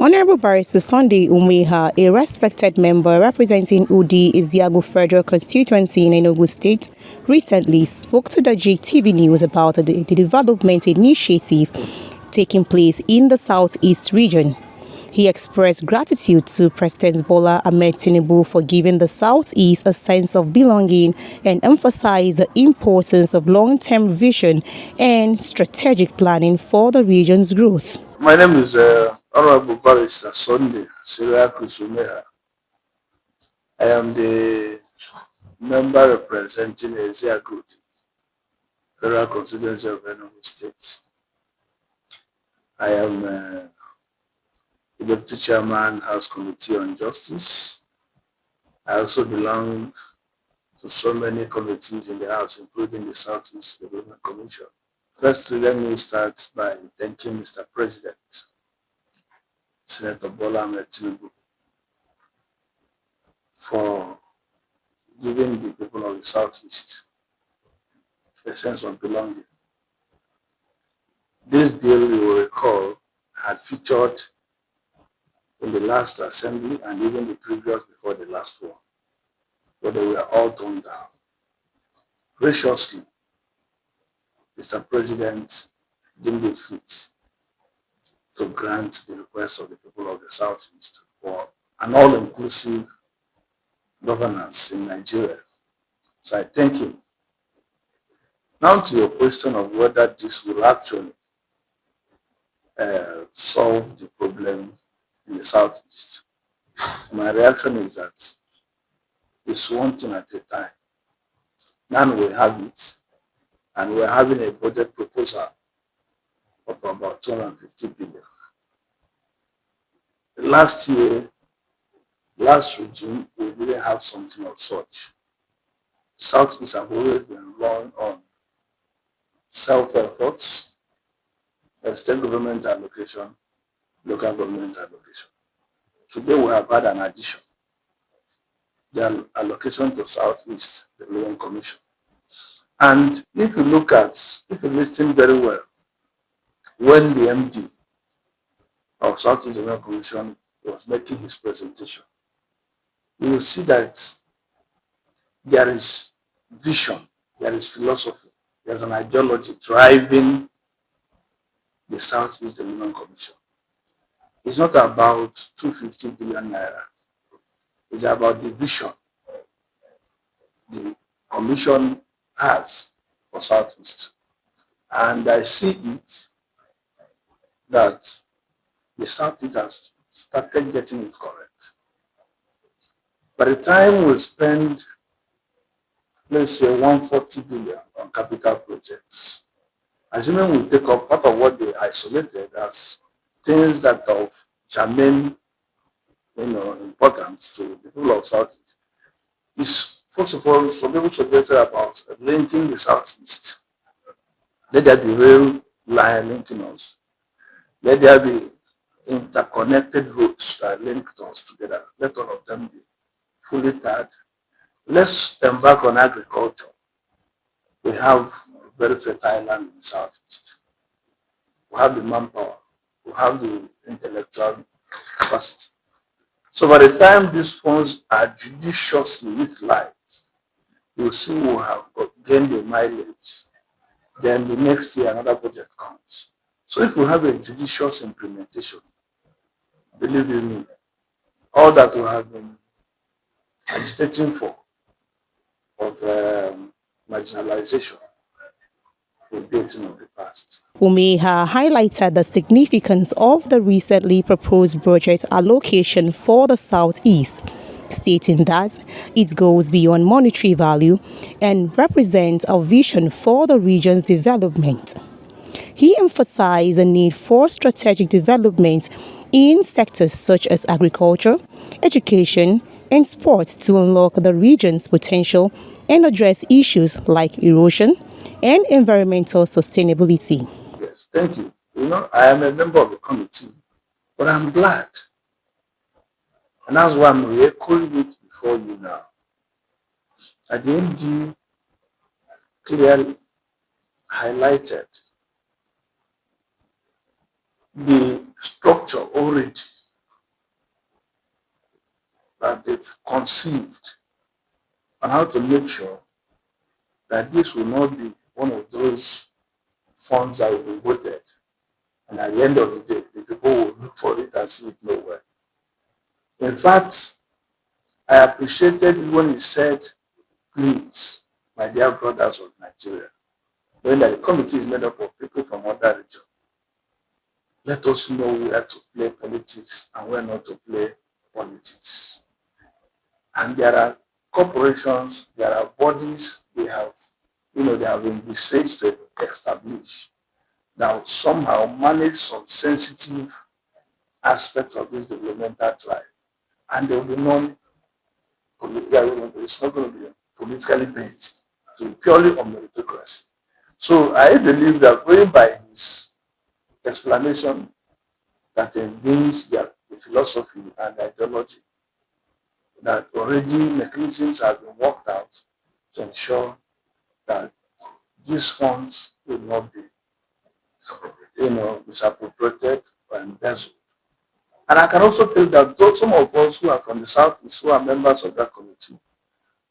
Honorable Barrister Sunday Umeha, a respected member representing Udi Isiagu Federal Constituency in Enugu State, recently spoke to the GTV News about the development initiative taking place in the Southeast region. He expressed gratitude to President Bola Ahmed Tinubu for giving the Southeast a sense of belonging and emphasized the importance of long-term vision and strategic planning for the region's growth. My name is Honorable Barrister Sunday Cyriacus Umeha. I am the member representing Eziagu Federal Constituency of Enugu State. I am the Deputy Chairman, House Committee on Justice. I also belong to so many committees in the House, including the Southeast Development Commission. Firstly, let me start by thanking Mr. President, Senator Bola Ahmed Tinubu, for giving the people of the Southeast a sense of belonging. This bill, you will recall, had featured in the last assembly and even the previous before the last one, but they were all toned down. Graciously, Mr. President deemed it fit to grant the request of the people of the Southeast for an all-inclusive governance in Nigeria. So I thank him. Now to your question of whether this will actually solve the problem in the Southeast. My reaction is that it's one thing at a time. Now we have it, and we're having a budget proposal of about 250 billion. Last year, last regime, we didn't have something of such. Southeast have always been run on self-efforts, state government allocation, local government allocation. Today we have had an addition, the allocation to Southeast Development Commission. And if you listen very well, when the MD of Southeast Development Commission was making his presentation, you will see that there is vision, there is philosophy, there's an ideology driving the Southeast Development Commission. It's not about 250 billion naira. It's about the vision the Commission has for Southeast. And I see it that the Southeast has started getting it correct. By the time we spend, let's say, 140 billion on capital projects, assuming we take up part of what they isolated as things that are of germane, importance to the people of Southeast, is first of all, some people suggested about linking the Southeast. Let there be rail line linking us. Let there be interconnected routes that link us together. Let all of them be fully tied. Let's embark on agriculture. We have very fertile land in the Southeast. We have the manpower. We have the intellectual capacity. So by the time these funds are judiciously utilized, you'll see we'll have gained the mileage. Then the next year, another budget comes. So if we have a judicious implementation, believe you me, all that we have been agitating for of marginalization will be a thing of the past. Umeha highlighted the significance of the recently proposed budget allocation for the Southeast, stating that it goes beyond monetary value and represents a vision for the region's development. He emphasized the need for strategic development in sectors such as agriculture, education, and sports to unlock the region's potential and address issues like erosion and environmental sustainability. Yes, thank you. I am a member of the committee, but I'm glad. And that's why I'm re-echoing it before you now. At the MD clearly highlighted the structure already that they've conceived on how to make sure that this will not be one of those funds that will be voted. And at the end of the day, the people will look for it and see it nowhere. In fact, I appreciated when he said, please, my dear brothers of Nigeria, when the committee is made up of people from other regions, let us know where to play politics and where not to play politics. And there are corporations, there are bodies they have, they have been envisaged to establish that will somehow manage some sensitive aspects of this developmental drive. And they will be it's not going to be politically based, to purely on meritocracy. So I believe that going by his explanation that means the philosophy and the ideology, that already mechanisms have been worked out to ensure that these funds will not be, misappropriated or embezzled. And I can also tell that those, some of us who are from the Southeast, who are members of that committee,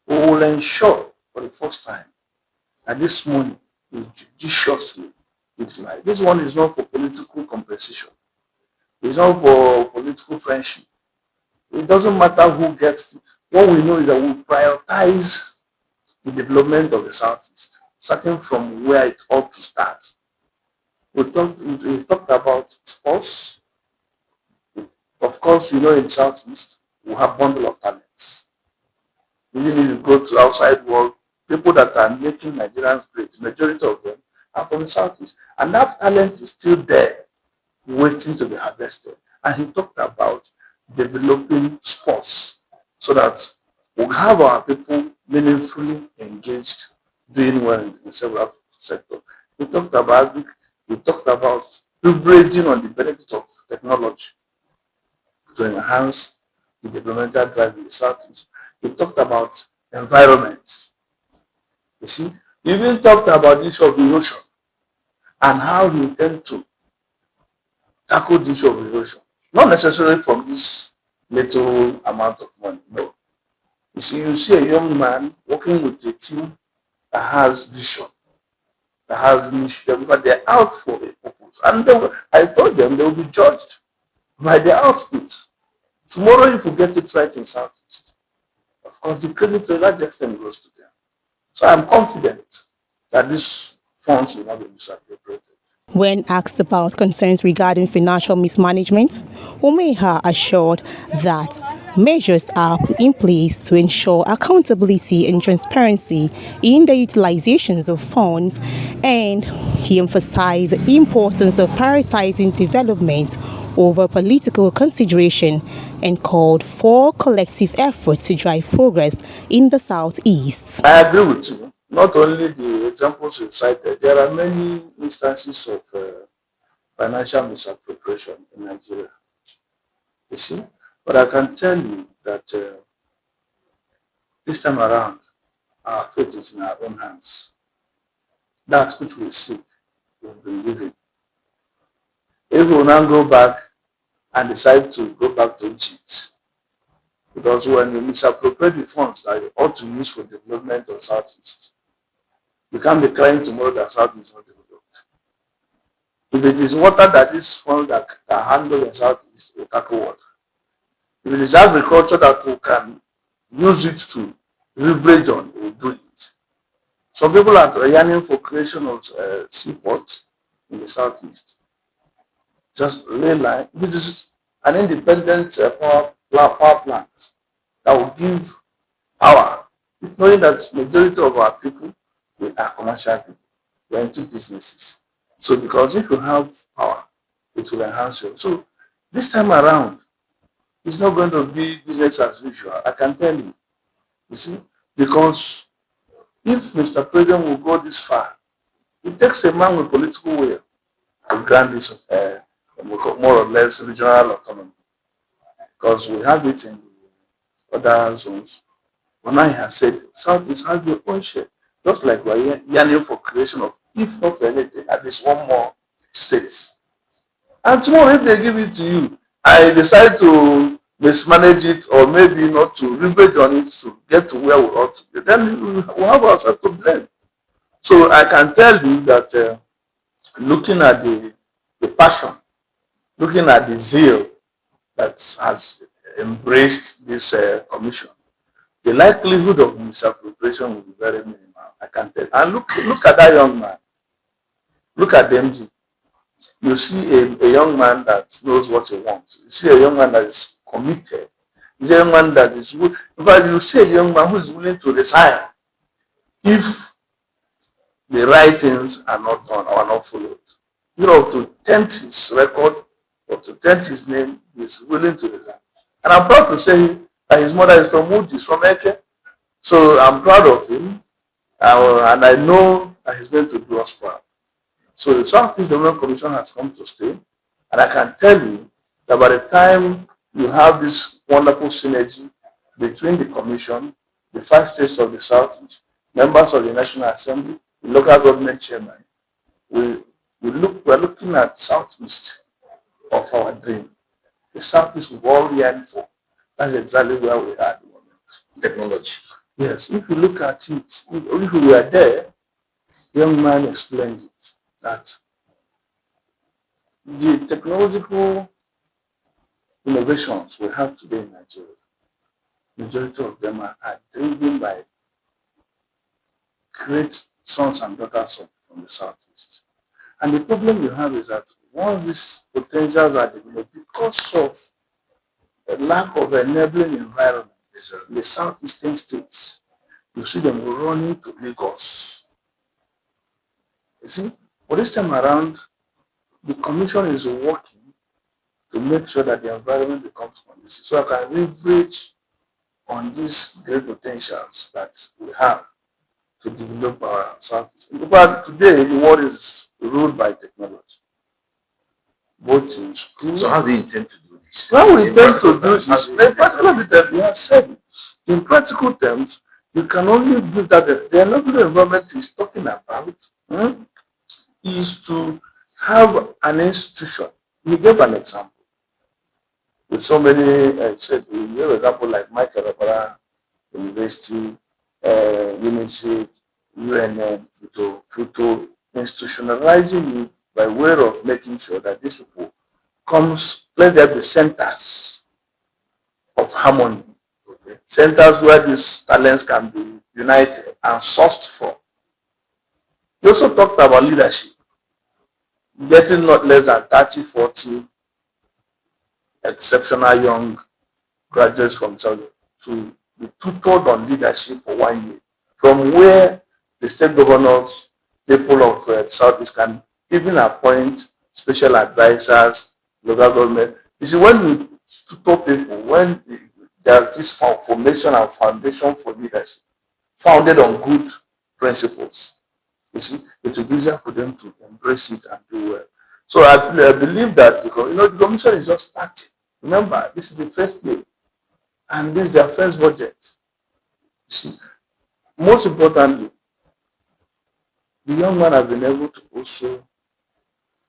we will ensure for the first time that this money is judiciously utilized. This one is not for political compensation. It's not for political friendship. It doesn't matter who gets it. What we know is that we prioritize the development of the Southeast, starting from where it ought to start. We talked about sports. Of course, in the Southeast, we have bundle of talents. Even if you go to outside world, people that are making Nigerians great, the majority of them are from the Southeast. And that talent is still there, waiting to be harvested. And he talked about developing sports so that we'll have our people meaningfully engaged, doing well in several sectors. He talked about leveraging on the benefit of technology to enhance the developmental drive in the Southeast. He talked about environment. You see, he even talked about the issue of erosion and how he intends to tackle the issue of erosion. Not necessarily from this little amount of money, no. You see a young man working with a team that has vision, that has mission, because they're out for a purpose. And I told them they will be judged by their output. Tomorrow, if you get it right in Southeast, of course, the credit to a large extent goes to them. So I'm confident that these funds will not be misappropriated. When asked about concerns regarding financial mismanagement, Umeha assured that measures are in place to ensure accountability and transparency in the utilizations of funds, and he emphasized the importance of prioritizing development over political consideration and called for collective effort to drive progress in the Southeast. I agree with you. Not only the examples you cited, there are many instances of financial misappropriation in Nigeria. You see, but I can tell you that this time around, our fate is in our own hands. That which we seek, we've been given. If we now go back and decide to go back to Egypt, because when you misappropriate the funds that you ought to use for development of Southeast, you can't be crying tomorrow that Southeast is not developed. If it is water that is funds that handle in Southeast, we tackle water. If it is agriculture that we can use it to leverage on, we'll do it. Some people are yearning for creation of seaports in the Southeast. Just lay line. This is an independent power plant that will give power, knowing that majority of our people are commercial people. We're into businesses. So because if you have power, it will enhance you. So this time around, it's not going to be business as usual. I can tell you. You see, because if Mr. President will go this far, it takes a man with political will to grant this more or less regional autonomy. Because we have it in the other zones. But now he has said, Southeast has their own share. Just like we're yearning for creation of, if not for anything, at least one more state. And tomorrow, if they give it to you, I decide to mismanage it or maybe not to leverage on it to get to where we ought to be, then we have ourselves to blame. So I can tell you that looking at the passion, looking at the zeal that has embraced this commission, the likelihood of misappropriation will be very minimal. I can tell. And look at that young man. Look at the MD. You see a young man that knows what he wants. You see a young man that is committed. You see a young man that is, in fact, you see a young man who is willing to resign if the right things are not done or are not followed. You know, to tent his record or to tent his name, he is willing to resign. And I'm proud to say that his mother is from Wood, from Eke. So I'm proud of him. And I know that he's going to do us proud. So the Southeast Development Commission has come to stay. And I can tell you that by the time you have this wonderful synergy between the Commission, the 5 states of the Southeast, members of the National Assembly, the local government chairman, we're looking at Southeast of our dream. The Southeast we've all yearned for. That's exactly where we are at the moment. Technology. Yes, if you look at it, if we were there, young man explained it, that the technological innovations we have today in Nigeria, majority of them are driven by great sons and daughters from the Southeast. And the problem you have is that once these potentials are developed, because of a lack of enabling environment in the southeastern states, you see them running to Lagos. You see, but this time around, the commission is working to make sure that the environment becomes conducive, so I can leverage on these great potentials that we have to develop our southeast. In fact, today the world is ruled by technology, both in school. So how do you intend to do this? How we intend to do this, in practical terms, we have said, in practical terms, you can only give that the enabling environment is talking about is to have an institution. He gave an example. With so many, said, we gave an example like Michael Rabara University, UNICEF, UNN, to institutionalizing it by way of making sure that these people let there be centers of harmony, centers where these talents can be united and sourced from. He also talked about leadership, getting not less than 30, 40 exceptional young graduates from Saudi to be tutored on leadership for 1 year, from where the state governors, people of Southeast can even appoint special advisors, local government. You see, when you tutor people, when there's this formation and foundation for leadership, founded on good principles, you see, it will be easier for them to embrace it and do well. So I believe that the commission is just starting. Remember, this is the first year, and this is their first budget. You see, most importantly, the young man has been able to also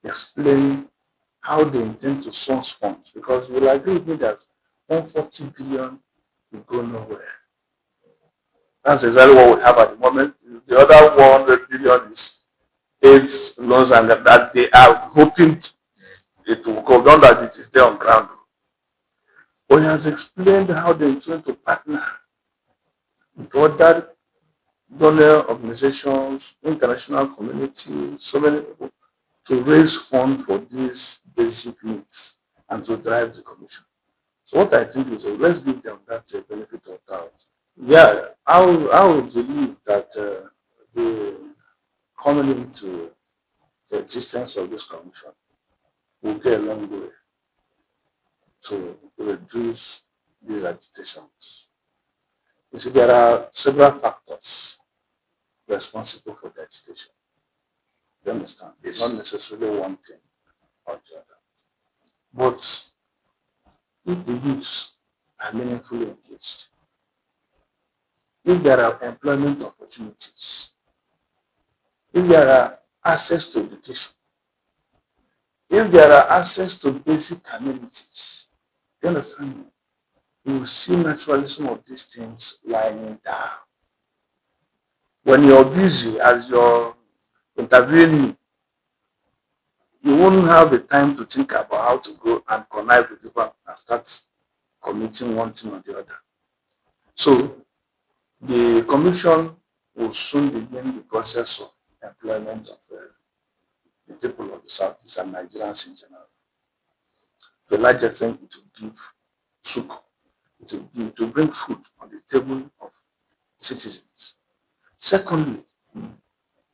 explain how they intend to source funds, because you will agree with me that 140 billion will go nowhere. That's exactly what we have at the moment. The other 100 billion is AIDS loans, and that they are hoping it will go down, that it is there on ground. But he has explained how they intend to partner with other donor organizations, international community, so many people, to raise funds for these basic needs and to drive the commission. So what I think is, let's give them that benefit of doubt. Yeah, I would believe that the coming into the existence of this commission will go a long way to reduce these agitations. You see, there are several factors responsible for the agitation. You understand? It's not necessarily one thing or the other. But if the youths are meaningfully engaged, if there are employment opportunities, if there are access to education, if there are access to basic amenities, you understand me? you will see naturally some of these things lying down. When you're busy, as you're interviewing me, you won't have the time to think about how to go and connive with people and start committing one thing or the other. So the commission will soon begin the process of employment of the people of the Southeast and Nigerians in general. To a large extent, it will give soup. It will bring food on the table of citizens. Secondly,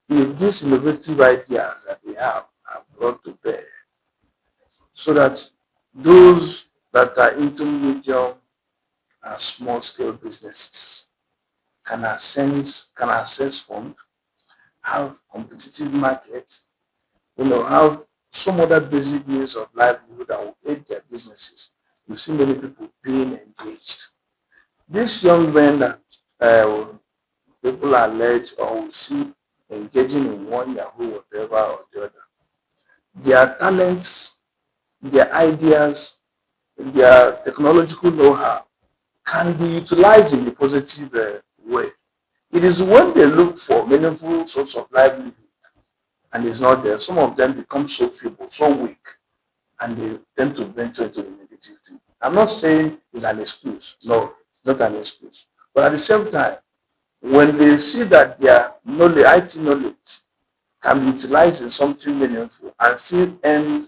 if these innovative ideas that we have are brought to bear, so that those that are into medium and small scale businesses can access funds, have competitive market, have some other basic means of livelihood that will aid their businesses. You see many people being engaged. These young men that people allege or will see engaging in one Yahoo, whatever or the other, their talents, their ideas, their technological know-how can be utilized in a positive way. It is when they look for meaningful source of livelihood and it's not there, some of them become so feeble, so weak, and they tend to venture into the negative thing. I'm not saying it's an excuse. No, it's not an excuse. But at the same time, when they see that their knowledge, IT knowledge, can be utilized in something meaningful and still earn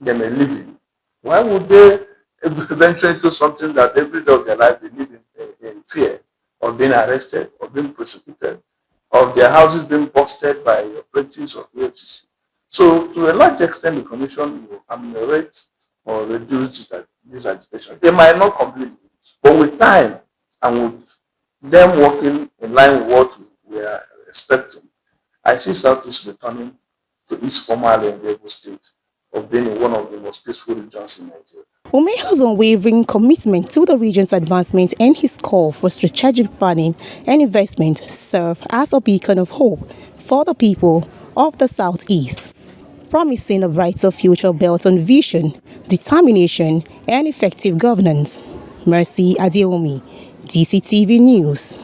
them a living, why would they venture into something that every day of their life they live in fear of being arrested or being prosecuted, of their houses being busted by operatives of EFCC? So, to a large extent, the commission will ameliorate or reduce this agitation. They might not completely, but with time and with them working in line with what we are expecting, I see Southeast returning to its former enviable state of being one of the most peaceful regions in Nigeria. Umeha's unwavering commitment to the region's advancement and his call for strategic planning and investment serve as a beacon of hope for the people of the Southeast, promising a brighter future built on vision, determination, and effective governance. Mercy Adeomi, DCTV News.